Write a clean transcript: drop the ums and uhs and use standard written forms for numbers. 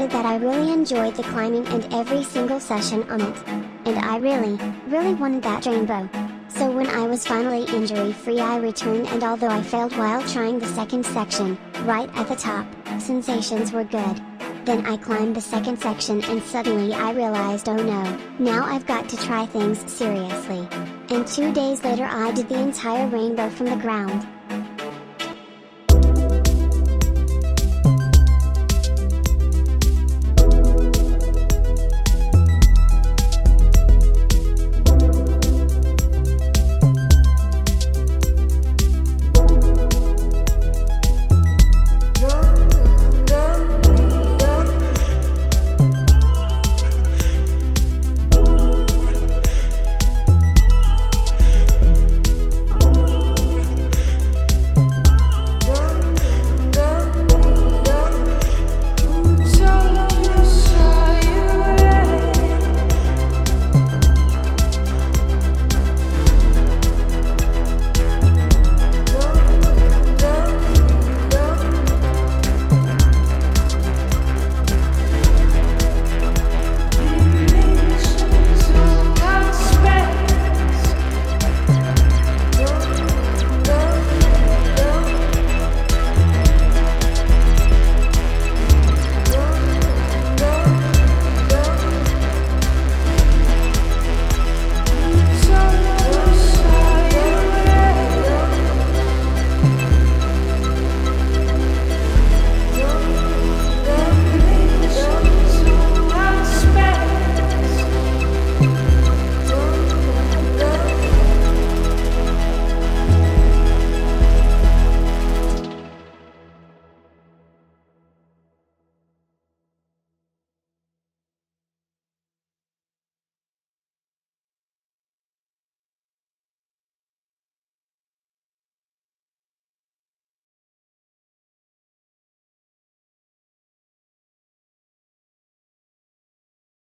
That I really enjoyed the climbing and every single session on it. And I really wanted that rainbow. So when I was finally injury-free I returned, and although I failed while trying the second section, right at the top, sensations were good. Then I climbed the second section and suddenly I realized, oh no, now I've got to try things seriously. And 2 days later I did the entire rainbow from the ground.